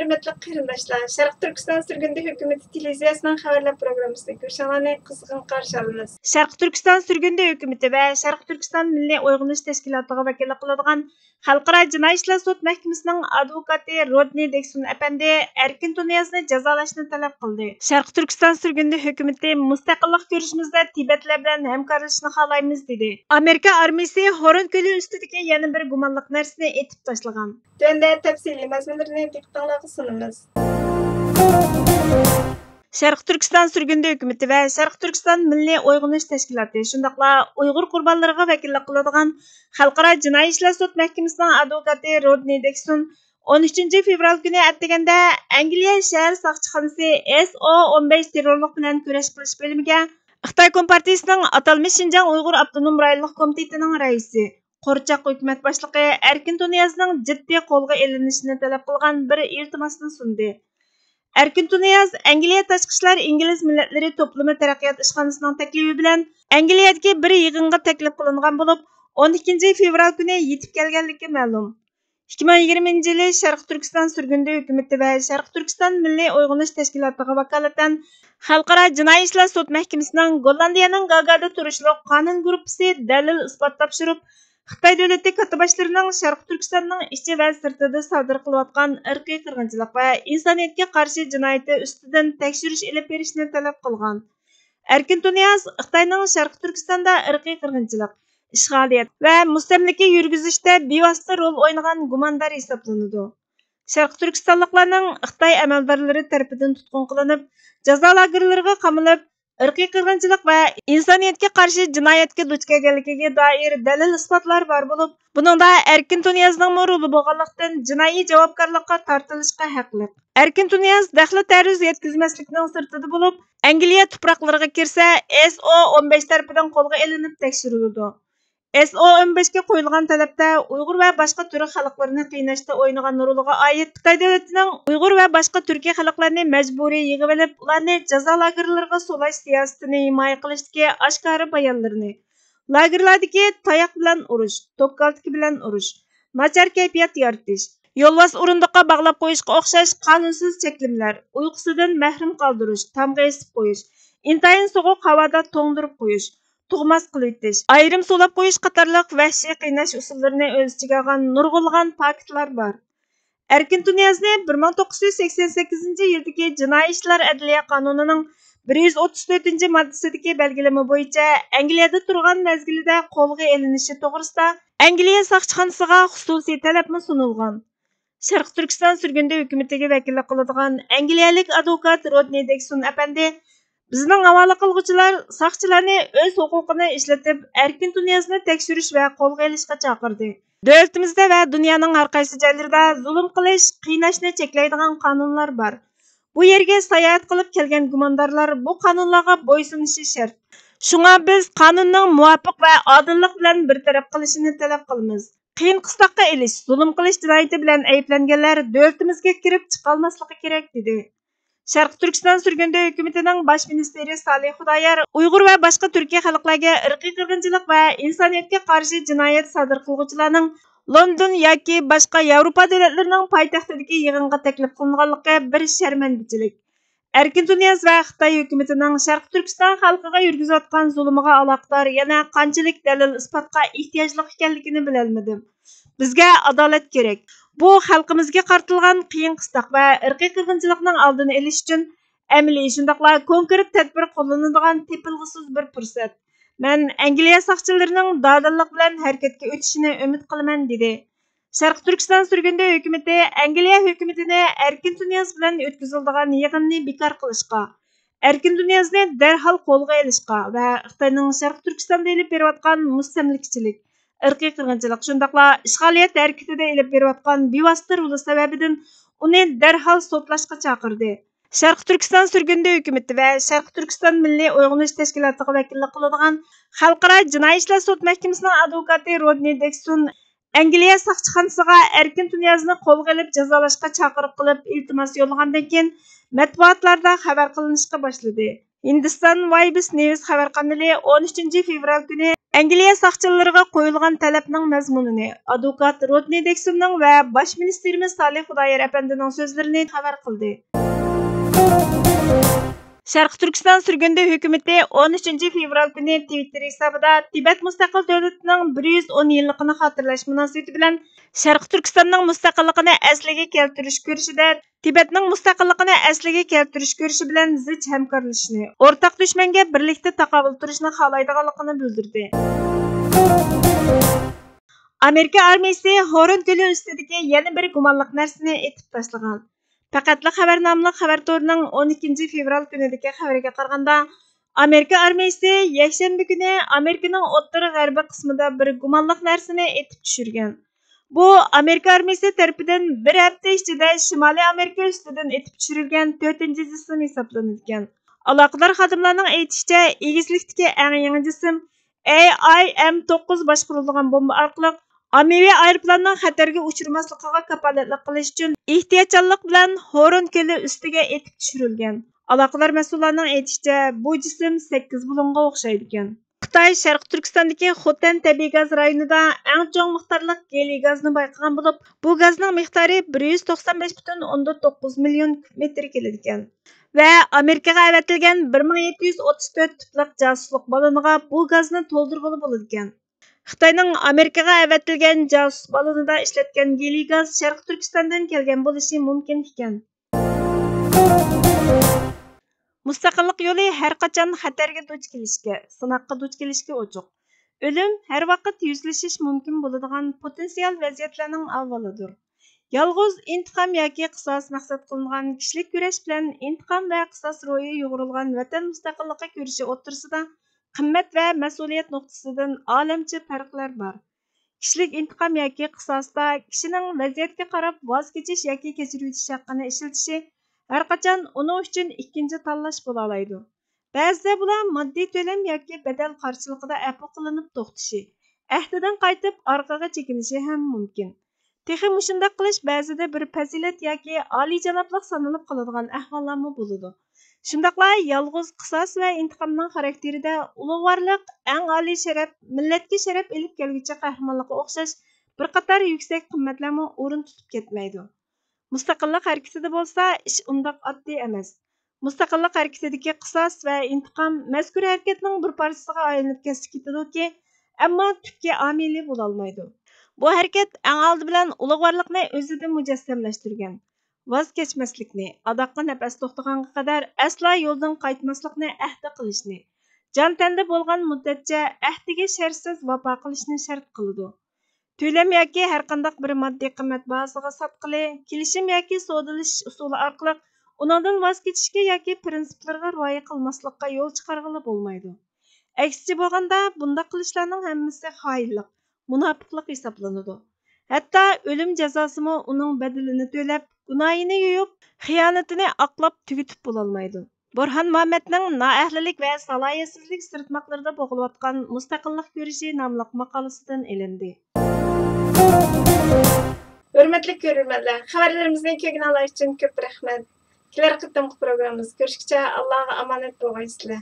Hörmetli qarindoshlar, Sharq Turkiston sürgünde hökuməti televiziyasının xəbərlər proqramısında görüşənləri qızğın qarşı alırız. Sharq Turkiston sürgünde hökuməti və Sharq Turkiston Milliy Oyğunish Təşkilatıga vəkillik qıladigan Xalqara Cinoiy İşlər Sud Məhkəməsinin advokati Rodney Deksun əpəndi Erkin Tuniyazni jazolashni talab qildi. Sharq Turkiston sürgünde hökuməti mustaqillik görüşümüzdə Tibetlər bilan həmkarlaşishni xohlaymiz dedi. Amerika armiyasi Horon Gölü üstidəki yana bir gumanlıq narsani etib tashlagan. Döndə təfsili məzmunlarını diqqətinizə sunumuz. Sharq Turkiston sürgünde hökuməti və Sharq Turkiston Milliy Oyğunish Təşkilatı, şundaqla Uyğur qurbanlarına vəkillik qıladigan Xalqara Cinoiy İşlər Sud Məhkəməsinin advokati Rodney Deksun 13 fevral günü ətdəgəndə Angliya şəhər saqçıxanası SO-15 terrorluq bilan kurash qilish bölümüge Xitay Kompartiyasının atalmış Şinjan Uyğur Abdunum Rayonluq Komitetining raisi, Qorçaq hökumət başlığı Erkin Tuniyazning ciddi qo'lga ilinishini talab qilgan bir iltimosni sundi. Erkin Tuniyaz Angliya Tashqi ishlar ingliz millatları toplumi taraqqiyot ishxonasining taklifi bilan Angliyadagi bir yig'inga taklif qilingan bo'lib, 12 fevral kuni yetib kelganligi ma'lum. 2020 yili Sharq Turkiston sürgünde hökuməti və Sharq Turkiston Milliy Oyğunish Təşkilatıga vakolatan Xalqara Cinoiy İşlər Sud Məhkəməsinin Gollandiyaning Gagada turishliq qonun gruppasi dalil isbot topshirib, Xitay dövləti katibaşlarının Sharq Turkistonning ichi və sirtida sodir qilayotgan irqiy qirg'inchilik və insoniyatga qarshi jinoyati ustidan tekshirish ilib berishni talab qilgan. Erkin Tuniyaz Xitoyning Sharq Turkistonda irqiy qirg'inchilik, ishg'oliyat va mustamlaka yurgizishda bevosita rol o'ynagan gumondor hisoblanadi. Sharq Turkistonliklarning Xitoy amaldorlari tarafidan tutqun qilinib, jazo lagerlariga qamalib, irqiy qirg'inchilik va insoniyatga qarshi jinoyatga duch kelganligiga doir dalil isbotlar bor bo'lib, buningda Erkin Tuniyazning roli bo'lganlikdan jinoiy javobgarlikka tortilishga haqli. Erkin Tuniyaz daxli ta'ruz yetkazmaslikning sirtida bo'lib, Angliya tuproqlariga kirsa, SO-15 tarafidan qo'lga ilinib tekshiriladi. SO-15 ga qo'yilgan talabda Uyg'ur va boshqa turk xalqlarini qiynashda o'ynagan roliga oid Xitoy davlatining Uyg'ur va boshqa turkiy xalqlarni majburiy yig'ib olib, ularni jazo lagerlariga so'lash siyosatini himoya qilishdagi oshkora bayonlarini, lagerlardagi tayoq bilan urush, tokkaltiki bilan urush, nachar kayfiyat yaratish, yo'lbos o'rindiqqa bog'lab qo'yishga o'xshash qonunsiz cheklimlar, uyqusidan mahrum qoldirish, tamg'a esib qo'yish, intayin sovuq havoda to'ngdirib qo'yish, tug'mas qilib etish, ayrim so'lab qo'yish qatorliq vahshiy qiynash usullarini o'z ichiga olgan nurg'ulg'an paketlar bor. Erkin Tuniyazni 1988 yildagi Jinoiy ishlar adliya qonunining 134 moddasidagi belgilama bo'yicha Angliyada turgan mezgilida qo'lga ilinishi to'g'risida Angliya soqchixonasiga xususiy talabmi sunilgan. Sharq Turkiston sürgünde hökumətiga vəkillik qiladigan Angliyalik advokat Rodney Deksun əpəndi bizning havola qilguvchilar soqchilarni o'z huquqini ishlatib, Erkin Tuniyazni tekshirish va qo'lga olishga chaqirdi. Davlatimizda va dunyoning har qaysi joylarida zulm qilish, qiynashni cheklaydigan qonunlar bor. Bu yerga sayohat qilib kelgan gumondorlar bu qonunlarga bo'ysunishi shart. Shunga biz qonunning muvofiq va odillik bilan bir taraf qilishini talab qilamiz. Qiyin qistoqqa elish, zulm qilish jinoyati bilan ayblanganlar davlatimizga kirib chiqolmasligi kerak dedi. Sharq Turkiston sürgünde hökumətinin baş ministeri Salih Xudoyor Uyg'ur va boshqa turkiy xalqlarga irqiy qirg'inchilik va insoniyatga qarshi jinoyat sodir qiluvchilarning London yoki boshqa Yevropa davlatlarining poytaxtidagi yig'inga taklif qilinganligi bir sharmandachilik. Erkin Tuniyaz va Xitoy hukumatining Sharq Turkiston xalqiga yurgizayotgan zulmiga aloqador yana qanchalik dalil isbotga ehtiyojli ekanligini bilolmadim. Bizga adolat kerak. Bu xalqimizga qartilgan qiyin qistoq va irqiy qirg'inchilikning oldini olish uchun amaliy shundaqla konkret tadbir qo'llanadigan tepilg'isiz bir fursat. Men Angliya soqchilarining dodillik bilan harakatga o'tishini umid qilaman dedi. Sharq Turkiston sürgünde hökuməti Angliya hökumətinə Erkin Tuniyaz bilan o'tkaziladigan yig'inni bekor qilishga, Erkin Tuniyazni darhol qo'lga olishga va Xitoyning Sharq Turkistonda olib berayotgan mustamlikachilik, irqiy qirg'inchilik, shundaqla ishg'oliyat harakatida olib berayotgan bevosita roli sababidan uni darhol sotlashga chaqirdi. Sharq Turkiston sürgünde hökuməti və Sharq Turkiston Milliy Oyğunish Təşkilatıga vəkillik qiladigan Xalqara Cinoiy İşlər Sud Məhkəməsinin advokati Rodney Deksun Angliya soqchixonasiga Erkin Tuniyazni qo'lga olib jazolashga chaqiriq qilib iltimos yo'llagandan keyin matbuotlarda xabar qilinishga boshladi. Hindiston Vibes News xabar kanali 13 fevral kuni Angliya saqchilariga qo'yilgan talabning mazmunini advokat Rodni Deksonning va bosh ministerimiz Salih Xudoyer apandining so'zlarini xabar qildi. Sharq Turkiston surgundi hukumati 13 fevral kuni Twitter hisobida Tibet mustaqil davlatining 110 yilligini xotirlash munosabati bilan Sharq Turkistonning mustaqilligini asliga keltirish ko'rishida Tibetning mustaqilligini asliga keltirish ko'rishi bilan zich hamkorlashishni, o'rtaq dushmanga birlikda taqobil turishni xohlaydiganligini bildirdi. Amerika armiyasi Horon ko'li ustidagi yana bir gumonliq narsani etib tashlagan. Faqatli xabar nomli xabar torining 12 fevral kunidagi xabariga qaraganda, Amerika armiyasi yakshanba kuni Amerikaning o'rta g'arbiy qismida bir gumonliq narsani etib tushirgan. Bu Amerika armiyasi tarafidan bir hafta ichida Shimoliy Amerika ustidan etib tushirilgan 4-chi jism hisoblanadigan. Aloqador xodimlarning aytishicha, egizlikdagi eng yangi jism AIM-9 boshqarilgan bomba orqali ommaviy aeroplanning xatarga uchirmasligiga kafolatlik qilish uchun ehtiyotkorlik bilan Horon ko'li ustiga etib tushirilgan. Aloqador mas'ullarning aytishicha, bu jism 8 bulunga o'xshaydi ekan. Xitoy Sharq Turkistondagi Xotan tabiiy gaz rayonida eng cho'ng miqdorli geliy gazni bayqagan bo'lib, bu gazning miqdori 195,9 million metr keladi ekan. Va Amerikaga avatilgan 1734 tiplik jasuslik baloniga bu gazni to'ldirg'ili bo'ladi ekan. Xitoyning Amerikaga avatilgan jasus balonida ishlatgan geliy gaz Sharq Turkistondan kelgan bo'lishi mumkin ekan. Mustaqillik yo'li har qachon xatarga duch kelishga, sinoqqa duch kelishga ochiq. O'lim har vaqt yuzlashish mumkin bo'ladigan potensial vaziyatlarning avvalidir. Yolg'iz intiqom yoki qisos maqsad qilingan kishilik kurash bilan intiqom va qisos ro'yi yo'g'rilgan vatan mustaqilligi kurashi o'rtasida qimmat va mas'uliyat nuqtasidan olamcha farqlar bor. Kishilik intiqom yoki qisosda kishining vaziyatga qarab voz kechish yoki kechirib o'tish haqqini ishlatishi har qachon uning uchun ikkinchi tanlash bo'la oladi. Ba'zida bular moddiy to'lam yoki badal qarshiligida afv qilinib to'xtashi, ahdidan qaytib orqaga chekinishi ham mumkin. Texi mushundaq qilish ba'zida bir fazilat yoki oliyjanoblik sanalib qoladigan ahvollarmi bo'ladi. Shundaqla yolg'iz qisos va intiqomning xarakterida ulug'vorlik, eng oliy sharaf, millatga sharaf elib kelguchi qahramonlikqa o'xshash bir qator yuksak qimmatlarni o'rin tutib ketmaydi. Mustaqillik harakatida bo'lsa, ish undoq oddiy emas. Mustaqillik harakatidagi qisos va intiqom mazkur harakatning bir parchasiga aylanib ketadiki, ammo tubki omili bo'la olmaydi. Bu harakat eng oldi bilan ulug'vorlikni o'zida mujassamlashtirgan. Voz kechmaslikni, adoqqa nafas to'xtaganga qadar aslo yo'ldan qaytmaslikni ahd qilishni, jon tanda bo'lgan muddatcha ahdiga shartsiz vafo qilishni shart qiladi. To'lam yoki har qanday bir moddiy qimmat bahosiga sotqili, kelishim yoki savdolashish usuli orqali uningdan voz kechishga yoki prinsiplarga rioya qilmaslikka yo'l chiqarg'ili bo'lmaydi. Aksicha bo'lganda, bunday qilishlarning hammasi xoinlik, munofiqlik hisoblanadi. Hatto o'lim jazosimi uning badalini to'lab, gunohini yo'yib, xiyonatini oqlab tugatib bo'lolmaydi. Burhan Muhammadning noahlilik va salohiyatsizlik sirtmoqlarida bo'g'ilayotgan mustaqillik ko'rishi nomli maqolasidan ilindi. Hurmatli ko'ruvchilar, xabarlarimizni ko'rgan uchun ko'p rahmat. Kelar qitimli programmamiz ko'rishguncha Allohga omonat bo'lgaysizlar.